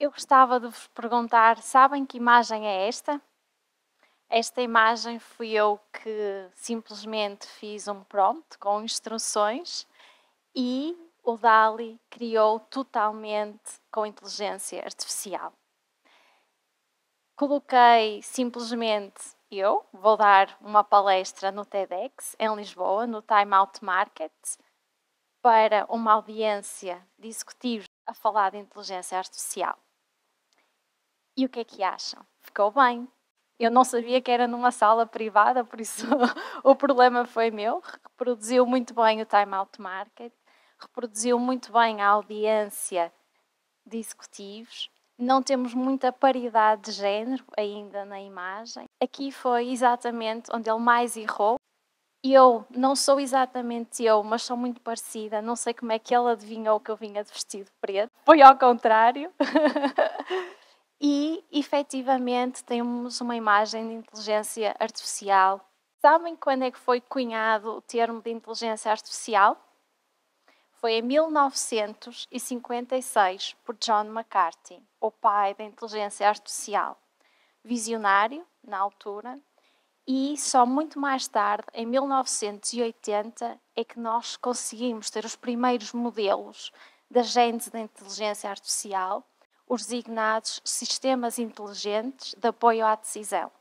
Eu gostava de vos perguntar, sabem que imagem é esta? Esta imagem fui eu que simplesmente fiz um prompt com instruções e o DALL-E criou totalmente com inteligência artificial. Coloquei simplesmente vou dar uma palestra no TEDx em Lisboa, no Time Out Market, para uma audiência de executivos a falar de inteligência artificial. E o que é que acham? Ficou bem. Eu não sabia que era numa sala privada, por isso o problema foi meu. Reproduziu muito bem o Time Out Market, reproduziu muito bem a audiência de executivos. Não temos muita paridade de género ainda na imagem. Aqui foi exatamente onde ele mais errou. Eu não sou exatamente eu, mas sou muito parecida. Não sei como é que ele adivinhou que eu vinha de vestido preto. Foi ao contrário. E, efetivamente, temos uma imagem de inteligência artificial. Sabem quando é que foi cunhado o termo de inteligência artificial? Foi em 1956 por John McCarthy, o pai da inteligência artificial. Visionário, na altura, e só muito mais tarde, em 1980, é que nós conseguimos ter os primeiros modelos da gênese da inteligência artificial, os designados sistemas inteligentes de apoio à decisão.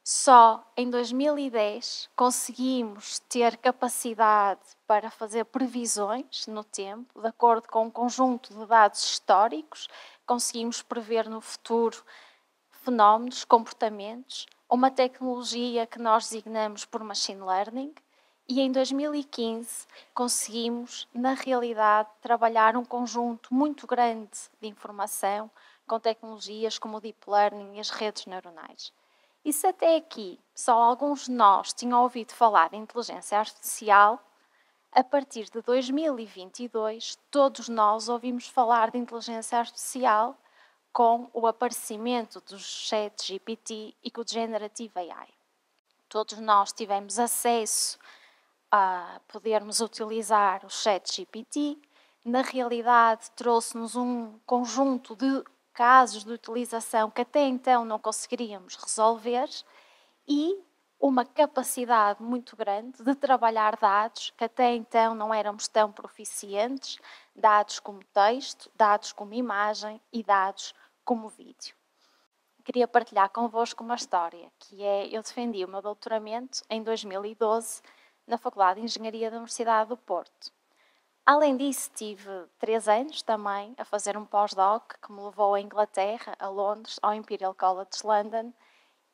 Só em 2010 conseguimos ter capacidade para fazer previsões no tempo, de acordo com um conjunto de dados históricos, conseguimos prever no futuro fenómenos, comportamentos, uma tecnologia que nós designamos por Machine Learning, e em 2015 conseguimos, na realidade, trabalhar um conjunto muito grande de informação com tecnologias como o Deep Learning e as redes neuronais. E se até aqui só alguns de nós tinham ouvido falar de inteligência artificial, a partir de 2022 todos nós ouvimos falar de inteligência artificial com o aparecimento do ChatGPT e com o Generative AI. Todos nós tivemos acesso a podermos utilizar o ChatGPT. Na realidade, trouxe-nos um conjunto de casos de utilização que até então não conseguiríamos resolver e uma capacidade muito grande de trabalhar dados que até então não éramos tão proficientes, dados como texto, dados como imagem e dados como vídeo. Queria partilhar convosco uma história, que é, eu defendi o meu doutoramento em 2012 na Faculdade de Engenharia da Universidade do Porto. Além disso, tive 3 anos também a fazer um pós-doc que me levou à Inglaterra, a Londres, ao Imperial College London,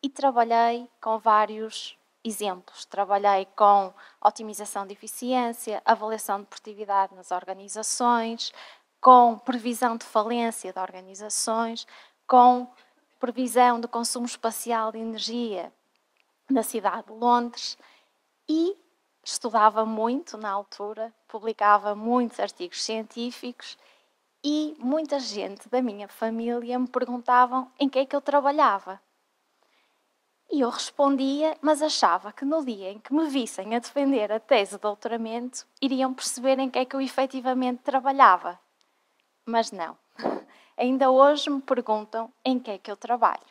e trabalhei com vários exemplos. Trabalhei com otimização de eficiência, avaliação de produtividade nas organizações, com previsão de falência de organizações, com previsão de consumo espacial de energia na cidade de Londres e estudava muito na altura, publicava muitos artigos científicos e muita gente da minha família me perguntavam em que é que eu trabalhava. E eu respondia, mas achava que no dia em que me vissem a defender a tese de doutoramento, iriam perceber em que é que eu efetivamente trabalhava. Mas não. Ainda hoje me perguntam em que é que eu trabalho.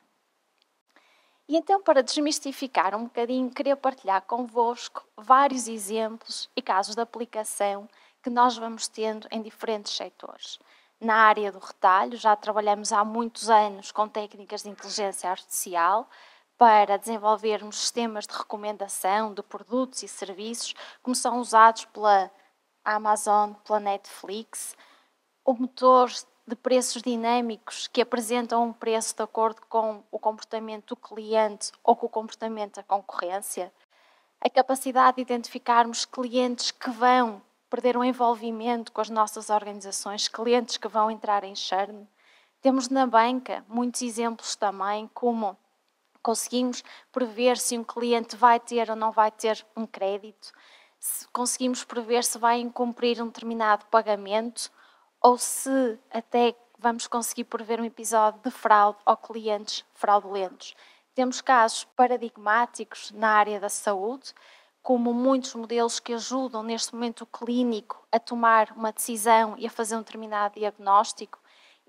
E então, para desmistificar um bocadinho, queria partilhar convosco vários exemplos e casos de aplicação que nós vamos tendo em diferentes setores. Na área do retalho, já trabalhamos há muitos anos com técnicas de inteligência artificial para desenvolvermos sistemas de recomendação de produtos e serviços, como são usados pela Amazon, pela Netflix, o motor de preços dinâmicos que apresentam um preço de acordo com o comportamento do cliente ou com o comportamento da concorrência, a capacidade de identificarmos clientes que vão perder o envolvimento com as nossas organizações, clientes que vão entrar em churn. Temos na banca muitos exemplos também, como conseguimos prever se um cliente vai ter ou não vai ter um crédito, se conseguimos prever se vai incumprir um determinado pagamento, ou se até vamos conseguir prever um episódio de fraude ou clientes fraudulentos. Temos casos paradigmáticos na área da saúde, como muitos modelos que ajudam neste momento o clínico a tomar uma decisão e a fazer um determinado diagnóstico.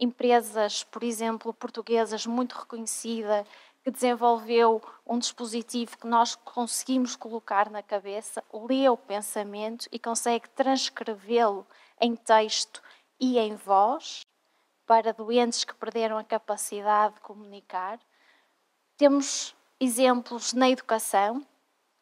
empresas, por exemplo, portuguesas muito reconhecida, que desenvolveu um dispositivo que nós conseguimos colocar na cabeça, lê o pensamento e consegue transcrevê-lo em texto e em voz para doentes que perderam a capacidade de comunicar. Temos exemplos na educação,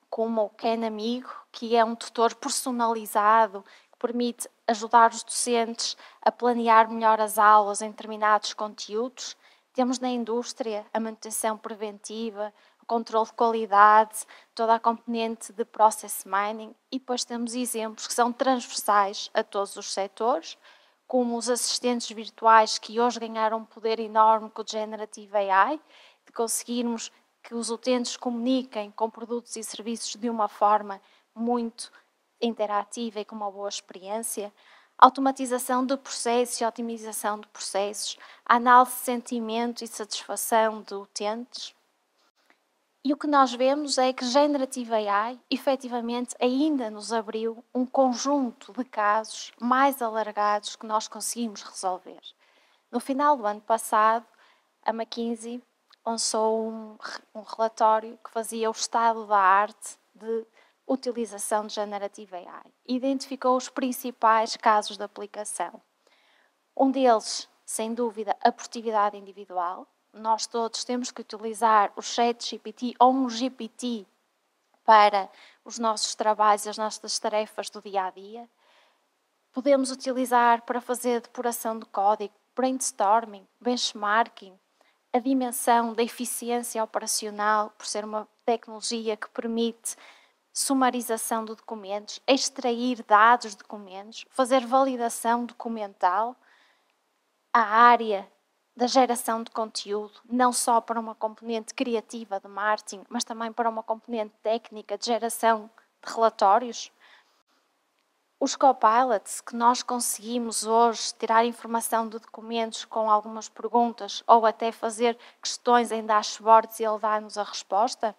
como o Ken Amigo, que é um tutor personalizado que permite ajudar os docentes a planear melhor as aulas em determinados conteúdos. Temos na indústria a manutenção preventiva, o controle de qualidade, toda a componente de process mining e depois temos exemplos que são transversais a todos os setores, como os assistentes virtuais que hoje ganharam um poder enorme com o Generative AI, de conseguirmos que os utentes comuniquem com produtos e serviços de uma forma muito interativa e com uma boa experiência, automatização de processos e otimização de processos, análise de sentimento e satisfação de utentes. E o que nós vemos é que Generative AI, efetivamente, ainda nos abriu um conjunto de casos mais alargados que nós conseguimos resolver. No final do ano passado, a McKinsey lançou um relatório que fazia o estado da arte de utilização de Generative AI. Identificou os principais casos de aplicação. Um deles, sem dúvida, a produtividade individual. Nós todos temos que utilizar o ChatGPT ou um GPT para os nossos trabalhos e as nossas tarefas do dia a dia. Podemos utilizar para fazer depuração de código, brainstorming, benchmarking, a dimensão da eficiência operacional, por ser uma tecnologia que permite sumarização de documentos, extrair dados de documentos, fazer validação documental, a área da geração de conteúdo, não só para uma componente criativa de marketing, mas também para uma componente técnica de geração de relatórios. Os copilots que nós conseguimos hoje tirar informação de documentos com algumas perguntas ou até fazer questões em dashboards e ele dá-nos a resposta,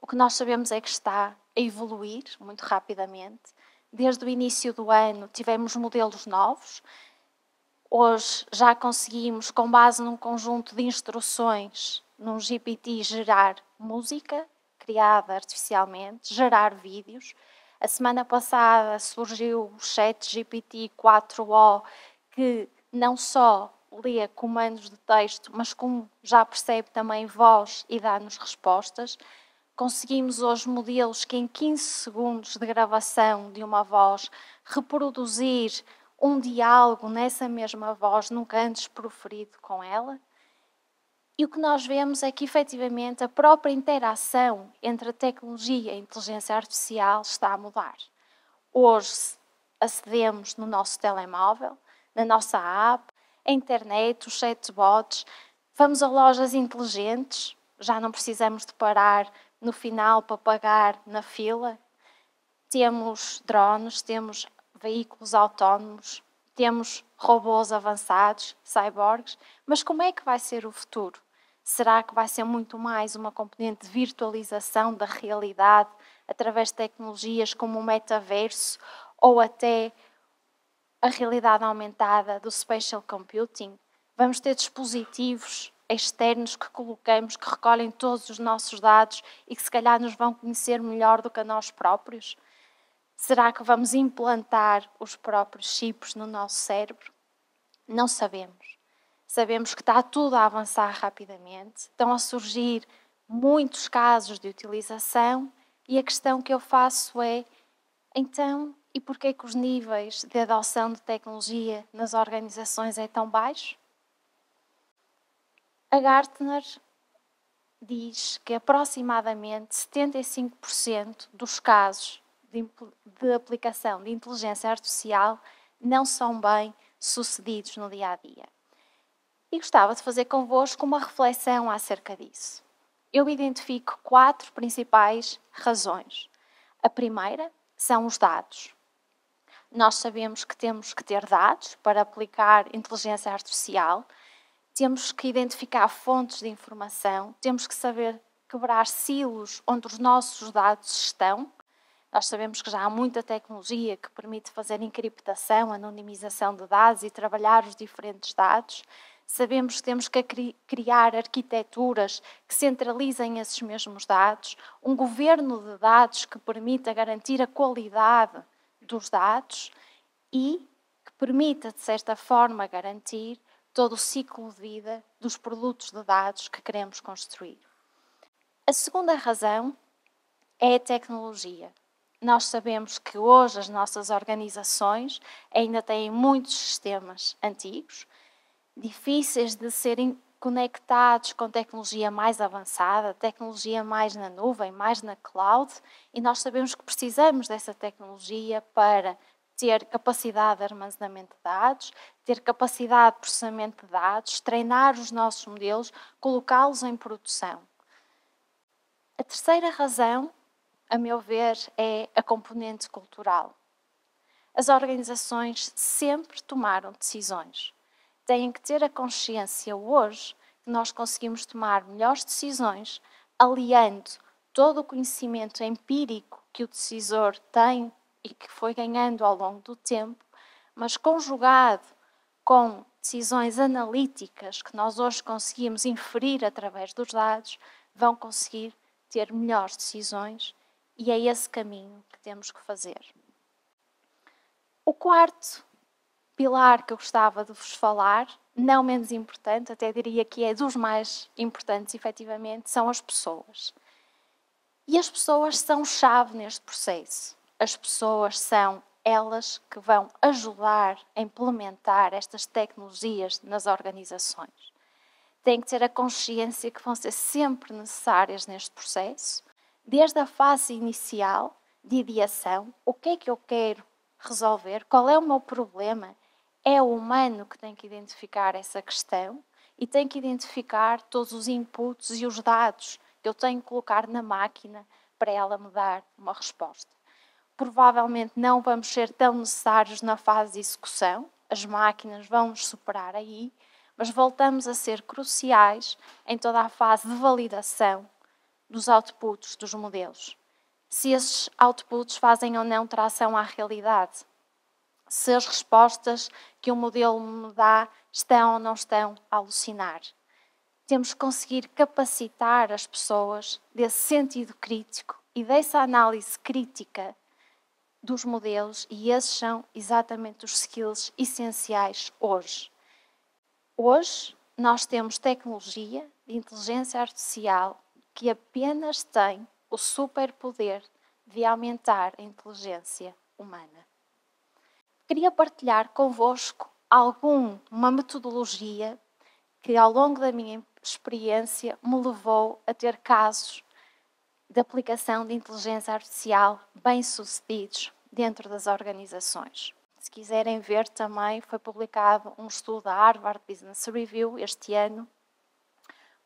o que nós sabemos é que está a evoluir muito rapidamente. Desde o início do ano tivemos modelos novos. Hoje já conseguimos, com base num conjunto de instruções, num GPT, gerar música criada artificialmente, gerar vídeos. A semana passada surgiu o ChatGPT 4o, que não só lê comandos de texto, mas como já percebe também voz e dá-nos respostas. Conseguimos hoje modelos que em 15 segundos de gravação de uma voz reproduzir um diálogo nessa mesma voz, nunca antes proferido com ela. E o que nós vemos é que, efetivamente, a própria interação entre a tecnologia e a inteligência artificial está a mudar. Hoje acedemos no nosso telemóvel, na nossa app, a internet, os chatbots, vamos a lojas inteligentes, já não precisamos de parar no final para pagar na fila. Temos drones, temos veículos autónomos, temos robôs avançados, cyborgs, mas como é que vai ser o futuro? Será que vai ser muito mais uma componente de virtualização da realidade através de tecnologias como o metaverso ou até a realidade aumentada do spatial computing? Vamos ter dispositivos externos que colocamos, que recolhem todos os nossos dados e que se calhar nos vão conhecer melhor do que a nós próprios? Será que vamos implantar os próprios chips no nosso cérebro? Não sabemos. Sabemos que está tudo a avançar rapidamente, estão a surgir muitos casos de utilização e a questão que eu faço é, então, e porquê que os níveis de adoção de tecnologia nas organizações é tão baixo? A Gartner diz que aproximadamente 75% dos casos de aplicação de inteligência artificial não são bem sucedidos no dia a dia. E gostava de fazer convosco uma reflexão acerca disso. Eu identifico 4 principais razões. A primeira são os dados. Nós sabemos que temos que ter dados para aplicar inteligência artificial, temos que identificar fontes de informação, temos que saber quebrar silos onde os nossos dados estão. Nós sabemos que já há muita tecnologia que permite fazer encriptação, anonimização de dados e trabalhar os diferentes dados. Sabemos que temos que criar arquiteturas que centralizem esses mesmos dados, um governo de dados que permita garantir a qualidade dos dados e que permita, de certa forma, garantir todo o ciclo de vida dos produtos de dados que queremos construir. A segunda razão é a tecnologia. Nós sabemos que hoje as nossas organizações ainda têm muitos sistemas antigos, difíceis de serem conectados com tecnologia mais avançada, tecnologia mais na nuvem, mais na cloud, e nós sabemos que precisamos dessa tecnologia para ter capacidade de armazenamento de dados, ter capacidade de processamento de dados, treinar os nossos modelos, colocá-los em produção. A terceira razão, a meu ver, é a componente cultural. As organizações sempre tomaram decisões. Têm que ter a consciência hoje que nós conseguimos tomar melhores decisões, aliando todo o conhecimento empírico que o decisor tem e que foi ganhando ao longo do tempo, mas conjugado com decisões analíticas que nós hoje conseguimos inferir através dos dados, vão conseguir ter melhores decisões e é esse caminho que temos que fazer. O quarto pilar que eu gostava de vos falar, não menos importante, até diria que é dos mais importantes, efetivamente, são as pessoas. E as pessoas são chave neste processo. As pessoas são elas que vão ajudar a implementar estas tecnologias nas organizações. Têm que ter a consciência que vão ser sempre necessárias neste processo, desde a fase inicial de ideação, o que é que eu quero resolver, qual é o meu problema. É o humano que tem que identificar essa questão e tem que identificar todos os inputs e os dados que eu tenho que colocar na máquina para ela me dar uma resposta. Provavelmente não vamos ser tão necessários na fase de execução, as máquinas vão nos superar aí, mas voltamos a ser cruciais em toda a fase de validação dos outputs dos modelos. Se esses outputs fazem ou não tração à realidade. Se as respostas que o modelo me dá estão ou não estão a alucinar. Temos que conseguir capacitar as pessoas desse sentido crítico e dessa análise crítica dos modelos, e esses são exatamente os skills essenciais hoje. Hoje, nós temos tecnologia de inteligência artificial que apenas tem o superpoder de aumentar a inteligência humana. Queria partilhar convosco uma metodologia que ao longo da minha experiência me levou a ter casos de aplicação de inteligência artificial bem-sucedidos dentro das organizações. Se quiserem ver também, foi publicado um estudo da Harvard Business Review este ano,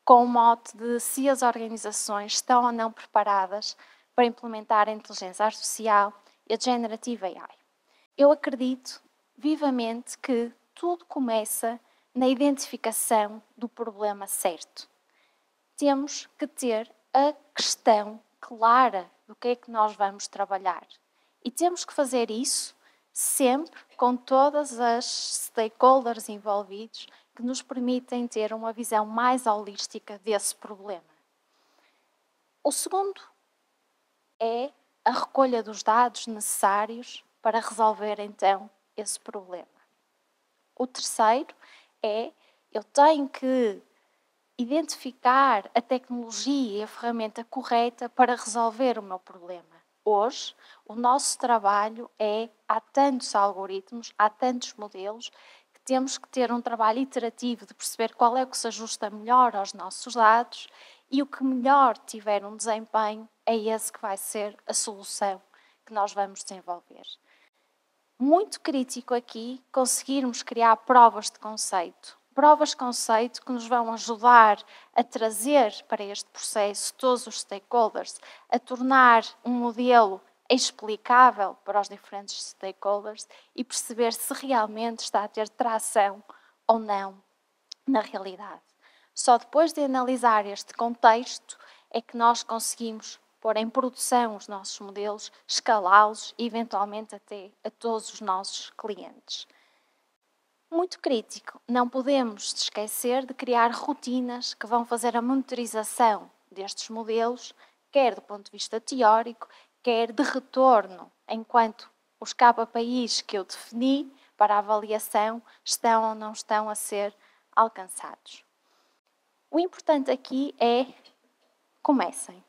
com o mote de se as organizações estão ou não preparadas para implementar a inteligência artificial e a Generative AI. Eu acredito vivamente que tudo começa na identificação do problema certo. Temos que ter a questão clara do que é que nós vamos trabalhar. E temos que fazer isso sempre com todas as stakeholders envolvidos que nos permitem ter uma visão mais holística desse problema. O segundo é a recolha dos dados necessários para resolver, então, esse problema. O terceiro é, eu tenho que identificar a tecnologia e a ferramenta correta para resolver o meu problema. Hoje, o nosso trabalho há tantos algoritmos, há tantos modelos, que temos que ter um trabalho iterativo de perceber qual é o que se ajusta melhor aos nossos dados e o que melhor tiver um desempenho é esse que vai ser a solução que nós vamos desenvolver. Muito crítico aqui conseguirmos criar provas de conceito. Provas de conceito que nos vão ajudar a trazer para este processo todos os stakeholders, a tornar um modelo explicável para os diferentes stakeholders e perceber se realmente está a ter tração ou não na realidade. Só depois de analisar este contexto é que nós conseguimos pôr em produção os nossos modelos, escalá-los e eventualmente até a todos os nossos clientes. Muito crítico, não podemos esquecer de criar rotinas que vão fazer a monitorização destes modelos, quer do ponto de vista teórico, quer de retorno, enquanto os KPIs que eu defini para a avaliação estão ou não estão a ser alcançados. O importante aqui é comecem.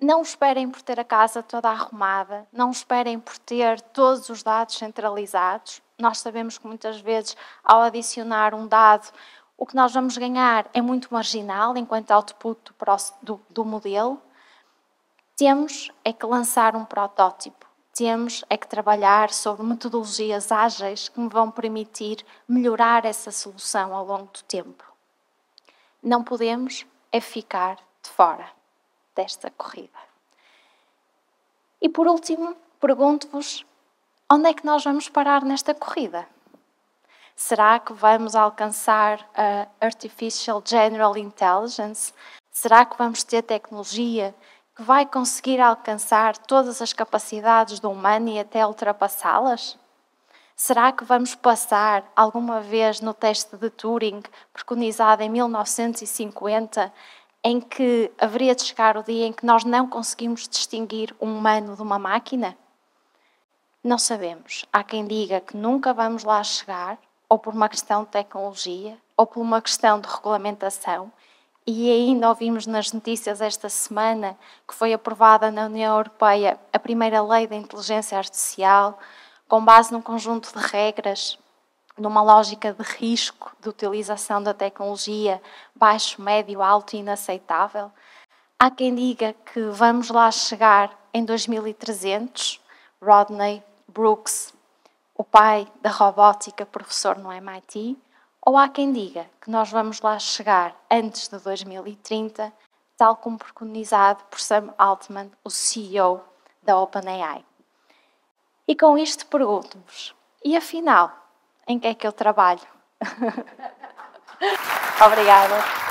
Não esperem por ter a casa toda arrumada, não esperem por ter todos os dados centralizados. Nós sabemos que muitas vezes, ao adicionar um dado, o que nós vamos ganhar é muito marginal enquanto output do modelo. Temos é que lançar um protótipo, temos é que trabalhar sobre metodologias ágeis que me vão permitir melhorar essa solução ao longo do tempo. Não podemos é ficar de fora desta corrida. E por último, pergunto-vos, onde é que nós vamos parar nesta corrida? Será que vamos alcançar a Artificial General Intelligence? Será que vamos ter tecnologia que vai conseguir alcançar todas as capacidades do humano e até ultrapassá-las? Será que vamos passar alguma vez no teste de Turing, preconizado em 1950, em que haveria de chegar o dia em que nós não conseguimos distinguir um humano de uma máquina? Não sabemos. Há quem diga que nunca vamos lá chegar, ou por uma questão de tecnologia, ou por uma questão de regulamentação. E ainda ouvimos nas notícias esta semana que foi aprovada na União Europeia a primeira lei da inteligência artificial, com base num conjunto de regras, numa lógica de risco de utilização da tecnologia baixo, médio, alto e inaceitável. Há quem diga que vamos lá chegar em 2300. Rodney Brooks, o pai da robótica, professor no MIT, ou há quem diga que nós vamos lá chegar antes de 2030, tal como preconizado por Sam Altman, o CEO da OpenAI. E com isto pergunto-vos, e afinal, em que é que eu trabalho? Obrigada.